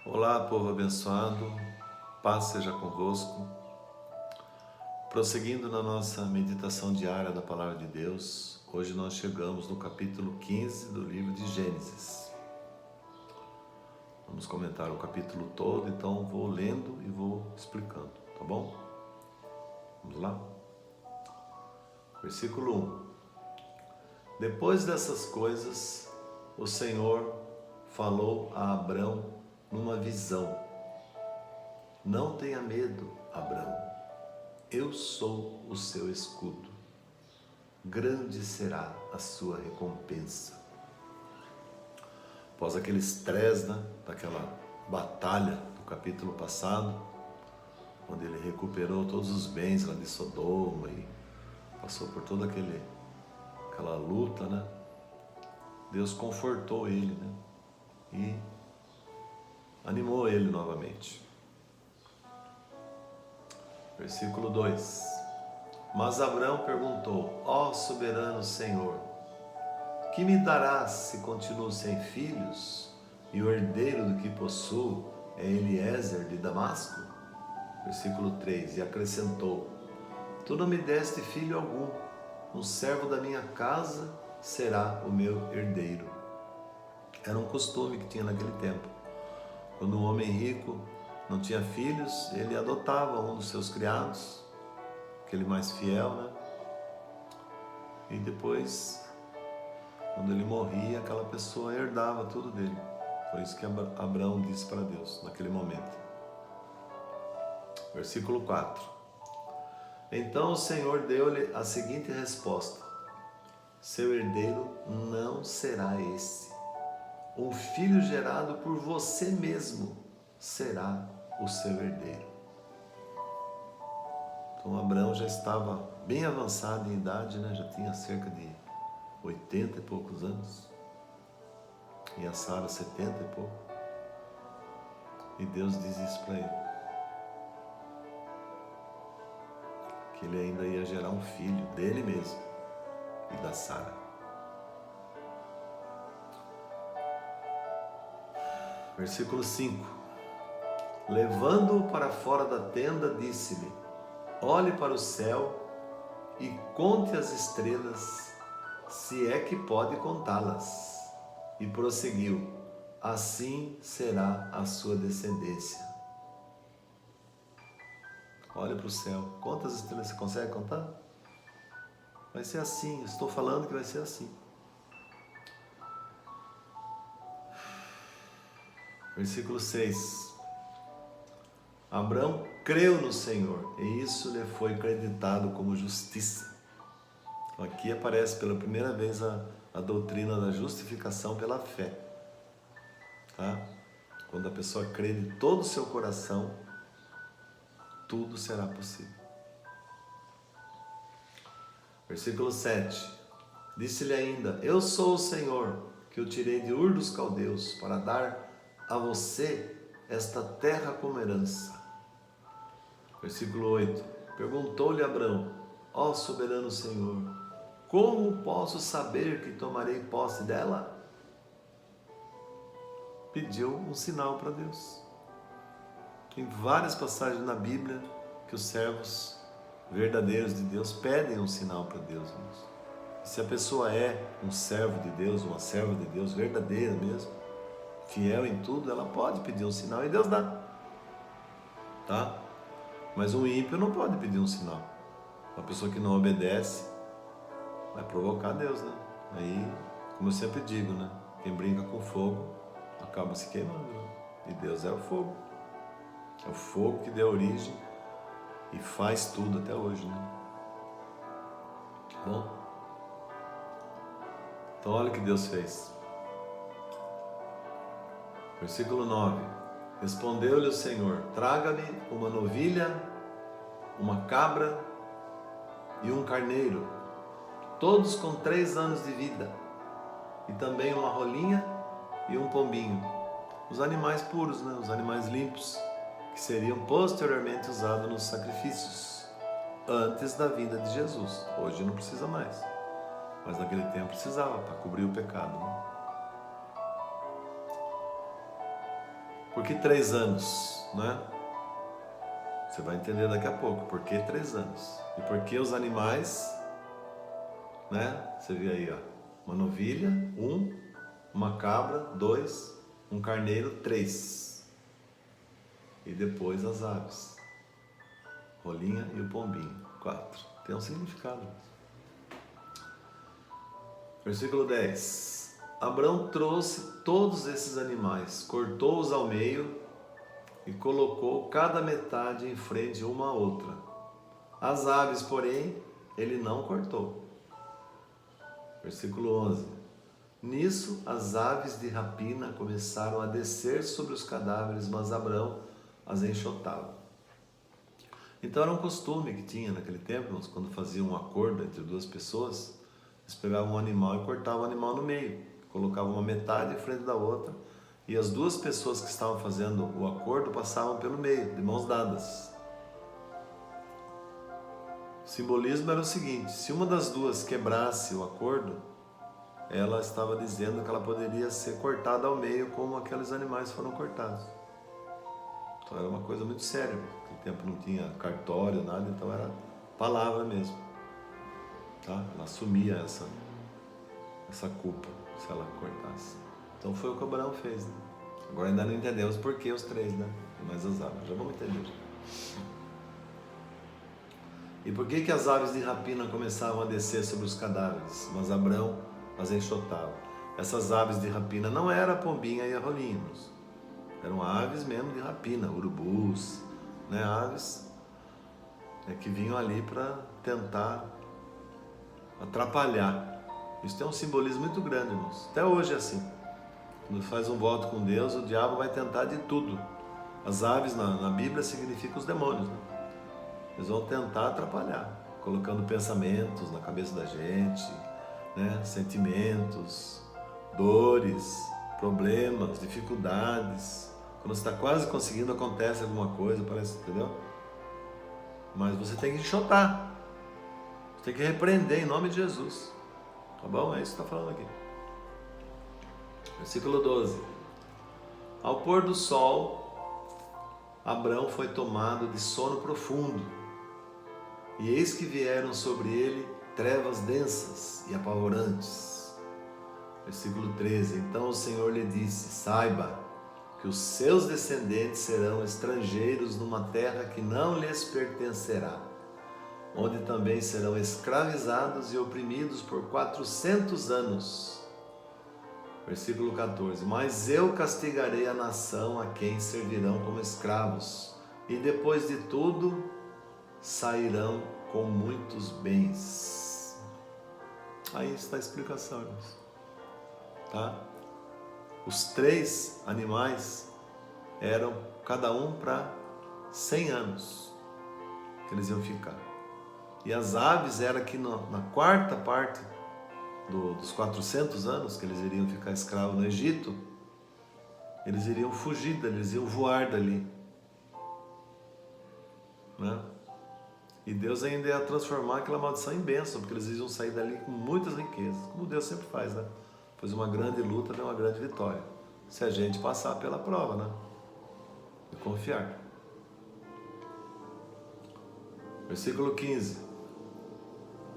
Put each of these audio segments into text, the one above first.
Olá, povo abençoado, paz seja convosco. Prosseguindo na nossa meditação diária da Palavra de Deus, hoje nós chegamos no capítulo 15 do livro de Gênesis. Vamos comentar o capítulo todo, então vou lendo e vou explicando, tá bom? Vamos lá? Versículo 1. Depois dessas coisas, o Senhor falou a Abrão numa visão. Não tenha medo, Abrão. Eu sou o seu escudo. Grande será a sua recompensa. Após aquele estresse, daquela batalha do capítulo passado, onde ele recuperou todos os bens lá de Sodoma e passou por toda aquela luta, Deus confortou ele, e animou ele novamente. Versículo 2. Mas Abrão perguntou: ó soberano Senhor, que me darás se continuo sem filhos e o herdeiro do que possuo é Eliezer de Damasco? Versículo 3. E acrescentou: tu não me deste filho algum, um servo da minha casa será o meu herdeiro. Era um costume que tinha naquele tempo. Quando um homem rico não tinha filhos, ele adotava um dos seus criados, aquele mais fiel, e depois, quando ele morria, aquela pessoa herdava tudo dele. Foi isso que Abraão disse para Deus naquele momento. Versículo 4. Então o Senhor deu-lhe a seguinte resposta: seu herdeiro não será esse. Um filho gerado por você mesmo será o seu herdeiro. Então Abraão já estava bem avançado em idade, já tinha cerca de 80 e poucos anos, e a Sara 70 e pouco, e Deus diz isso para ele, que ele ainda ia gerar um filho dele mesmo e da Sara. Versículo 5. Levando-o para fora da tenda, disse-lhe: olhe para o céu e conte as estrelas, se é que pode contá-las. E prosseguiu: assim será a sua descendência. Olha para o céu, quantas estrelas você consegue contar? Vai ser assim, estou falando que vai ser assim. Versículo 6. Abrão creu no Senhor e isso lhe foi creditado como justiça. Aqui aparece pela primeira vez a doutrina da justificação pela fé. Quando a pessoa crê de todo o seu coração, tudo será possível. Versículo 7. Disse-lhe ainda: eu sou o Senhor, que o tirei de Ur dos Caldeus, para dar a você esta terra como herança. Versículo 8. Perguntou-lhe Abrão: ó soberano Senhor, como posso saber que tomarei posse dela? Pediu um sinal para Deus. Tem várias passagens na Bíblia que os servos verdadeiros de Deus pedem um sinal para Deus. E se a pessoa é um servo de Deus, uma serva de Deus verdadeira mesmo, fiel em tudo, ela pode pedir um sinal e Deus dá. Mas um ímpio não pode pedir um sinal. Uma pessoa que não obedece vai provocar Deus, Aí, como eu sempre digo, quem brinca com fogo acaba se queimando, E Deus é o fogo. É o fogo que deu origem e faz tudo até hoje, Bom, então olha o que Deus fez. Versículo 9. Respondeu-lhe o Senhor: traga-me uma novilha, uma cabra e um carneiro, todos com 3 anos de vida, e também uma rolinha e um pombinho, os animais puros, os animais limpos, que seriam posteriormente usados nos sacrifícios, antes da vinda de Jesus. Hoje não precisa mais, mas naquele tempo precisava, para cobrir o pecado. Por que 3 anos, né? Você vai entender daqui a pouco. Por que 3 anos? E por que os animais, né? Você vê aí, ó. Uma novilha, 1. Uma cabra, 2. Um carneiro, 3. E depois as aves. Rolinha e o pombinho, 4. Tem um significado. Versículo 10. Abrão trouxe todos esses animais, cortou-os ao meio e colocou cada metade em frente uma à outra. As aves, porém, ele não cortou. Versículo 11. Nisso as aves de rapina começaram a descer sobre os cadáveres, mas Abrão as enxotava. Então era um costume que tinha naquele tempo, quando faziam um acordo entre 2 pessoas, eles pegavam um animal e cortavam o animal no meio, colocavam uma metade em frente da outra, e as 2 pessoas que estavam fazendo o acordo passavam pelo meio, de mãos dadas. O simbolismo era o seguinte: se uma das 2 quebrasse o acordo, ela estava dizendo que ela poderia ser cortada ao meio, como aqueles animais foram cortados. Então era uma coisa muito séria. Naquele tempo não tinha cartório, nada, então era palavra mesmo. Tá? Ela assumia essa culpa se ela cortasse. Então foi o que Abraão fez, né? Agora ainda não entendemos por que os 3, né? Mas as aves, já vamos entender. E por que as aves de rapina começavam a descer sobre os cadáveres, mas Abrão as enxotava? Essas aves de rapina não eram a pombinha e a rolinha, eram aves mesmo de rapina, urubus, né? Aves que vinham ali para tentar atrapalhar. Isso tem um simbolismo muito grande, irmãos. Até hoje é assim. Quando faz um voto com Deus, o diabo vai tentar de tudo. As aves na Bíblia significam os demônios, né? Eles vão tentar atrapalhar, colocando pensamentos na cabeça da gente, né? Sentimentos, dores, problemas, dificuldades. Quando você está quase conseguindo, acontece alguma coisa, parece, entendeu? Mas você tem que enxotar. Você tem que repreender em nome de Jesus. Tá bom? É isso que está falando aqui. Versículo 12. Ao pôr do sol, Abrão foi tomado de sono profundo. E eis que vieram sobre ele trevas densas e apavorantes. Versículo 13. Então o Senhor lhe disse: saiba que os seus descendentes serão estrangeiros numa terra que não lhes pertencerá, onde também serão escravizados e oprimidos por 400 anos. Versículo 14. Mas eu castigarei a nação a quem servirão como escravos, e depois de tudo sairão com muitos bens. Aí está a explicação, irmãos. Tá? Os 3 animais eram cada um para 100 anos que eles iam ficar. E as aves era que na quarta parte dos 400 anos que eles iriam ficar escravos no Egito, eles iriam fugir dali, eles iam voar dali, né? E Deus ainda ia transformar aquela maldição em bênção, porque eles iam sair dali com muitas riquezas, como Deus sempre faz, né? Pois uma grande luta vem uma grande vitória, se a gente passar pela prova, né? E confiar. Versículo 15.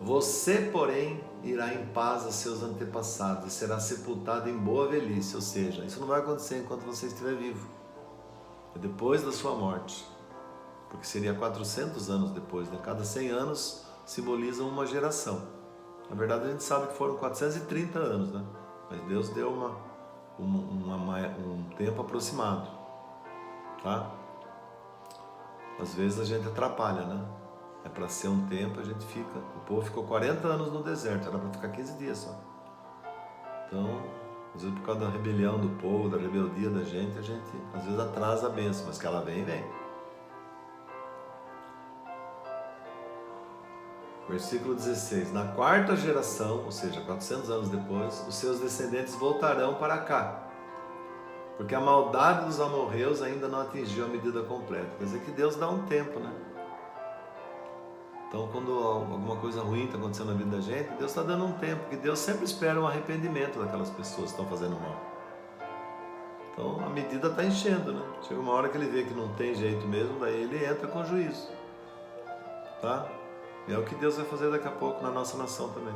Você, porém, irá em paz a seus antepassados e será sepultado em boa velhice, ou seja, isso não vai acontecer enquanto você estiver vivo, é depois da sua morte, porque seria 400 anos depois, né? Cada 100 anos simboliza uma geração. Na verdade a gente sabe que foram 430 anos, né? Mas Deus deu um tempo aproximado, tá? Às vezes a gente atrapalha, né? É para ser um tempo, a gente fica... O povo ficou 40 anos no deserto, era para ficar 15 dias só. Então, às vezes por causa da rebelião do povo, da rebeldia da gente, a gente às vezes atrasa a bênção, mas que ela vem, vem. Versículo 16. Na quarta geração, ou seja, 400 anos depois, os seus descendentes voltarão para cá, porque a maldade dos amorreus ainda não atingiu a medida completa. Quer dizer que Deus dá um tempo, né? Então, quando alguma coisa ruim está acontecendo na vida da gente, Deus está dando um tempo, porque Deus sempre espera um arrependimento daquelas pessoas que estão fazendo mal. Então a medida está enchendo, né? Chega uma hora que ele vê que não tem jeito mesmo, daí ele entra com juízo. Tá? E é o que Deus vai fazer daqui a pouco na nossa nação também.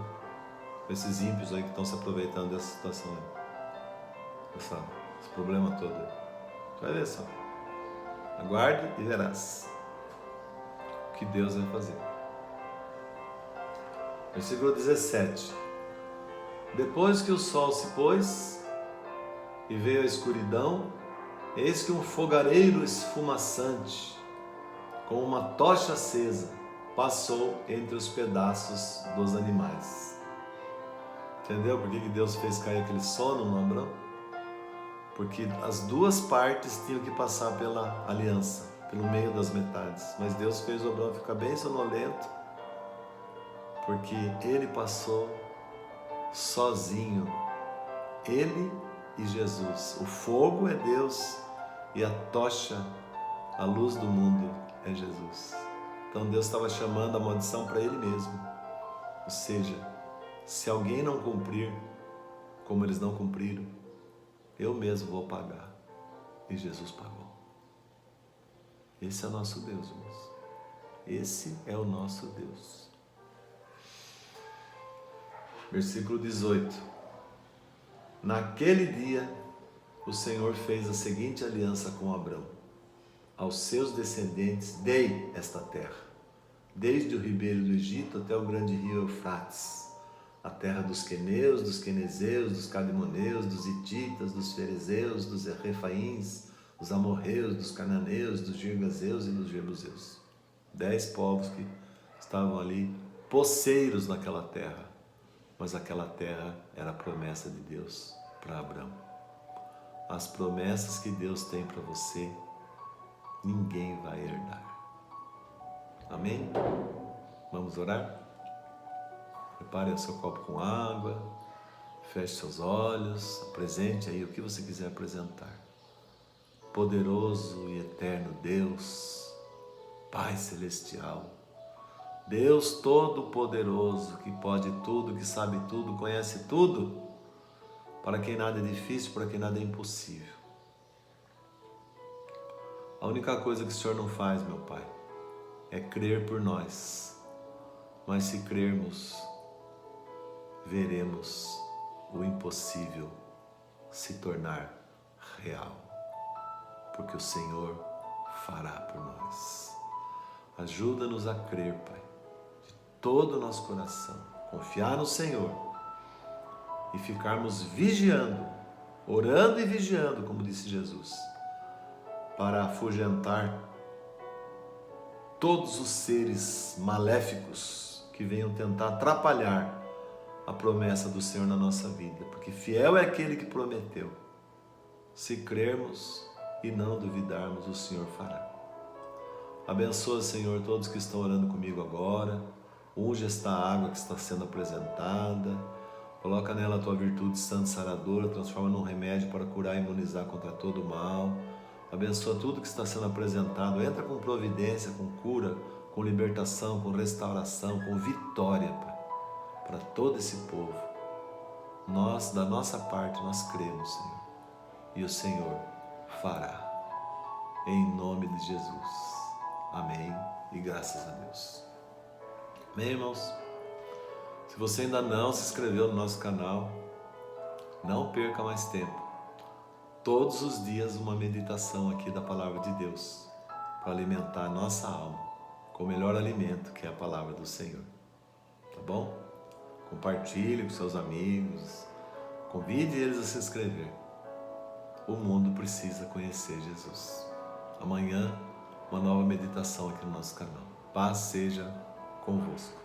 Com esses ímpios aí que estão se aproveitando dessa situação aí. Esse problema todo aí. Vai ver só. Aguarde e verás o que Deus vai fazer. Versículo 17. Depois que o sol se pôs e veio a escuridão, eis que um fogareiro esfumaçante, com uma tocha acesa, passou entre os pedaços dos animais. Entendeu por que Deus fez cair aquele sono no Abrão? Porque as duas partes tinham que passar pela aliança, pelo meio das metades. Mas Deus fez o Abrão ficar bem sonolento, porque ele passou sozinho, ele e Jesus. O fogo é Deus e a tocha, a luz do mundo, é Jesus. Então Deus estava chamando a maldição para ele mesmo. Ou seja, se alguém não cumprir como eles não cumpriram, eu mesmo vou pagar. E Jesus pagou. Esse é o nosso Deus, irmãos. Esse é o nosso Deus. Versículo 18. Naquele dia, o Senhor fez a seguinte aliança com Abrão: aos seus descendentes dei esta terra, desde o ribeiro do Egito até o grande rio Eufrates, a terra dos queneus, dos quenezeus, dos cadmoneus, dos hititas, dos ferezeus, dos refaíns, dos amorreus, dos cananeus, dos girgazeus e dos jebuseus. 10 povos que estavam ali, posseiros naquela terra. Mas aquela terra era a promessa de Deus para Abrão. As promessas que Deus tem para você, ninguém vai herdar. Amém? Vamos orar? Prepare o seu copo com água, feche seus olhos, apresente aí o que você quiser apresentar. Poderoso e eterno Deus, Pai Celestial, Deus Todo-Poderoso, que pode tudo, que sabe tudo, conhece tudo, para quem nada é difícil, para quem nada é impossível. A única coisa que o Senhor não faz, meu Pai, é crer por nós. Mas se crermos, veremos o impossível se tornar real, porque o Senhor fará por nós. Ajuda-nos a crer, Pai, de todo o nosso coração, confiar no Senhor e ficarmos vigiando, orando e vigiando, como disse Jesus, para afugentar todos os seres maléficos que venham tentar atrapalhar a promessa do Senhor na nossa vida, porque fiel é aquele que prometeu. Se crermos e não duvidarmos, o Senhor fará. Abençoa, Senhor, todos que estão orando comigo agora. Unge esta água que está sendo apresentada. Coloca nela a tua virtude santa saradora, transforma num remédio para curar e imunizar contra todo o mal. Abençoa tudo que está sendo apresentado. Entra com providência, com cura, com libertação, com restauração, com vitória, Pai, para todo esse povo. Nós, da nossa parte, nós cremos, Senhor. E o Senhor fará. Em nome de Jesus. Amém e graças a Deus. Amém, irmãos? Se você ainda não se inscreveu no nosso canal, não perca mais tempo. Todos os dias uma meditação aqui da Palavra de Deus para alimentar a nossa alma com o melhor alimento, que é a Palavra do Senhor. Tá bom? Compartilhe com seus amigos, convide eles a se inscrever. O mundo precisa conhecer Jesus. Amanhã, uma nova meditação aqui no nosso canal. Paz seja convosco.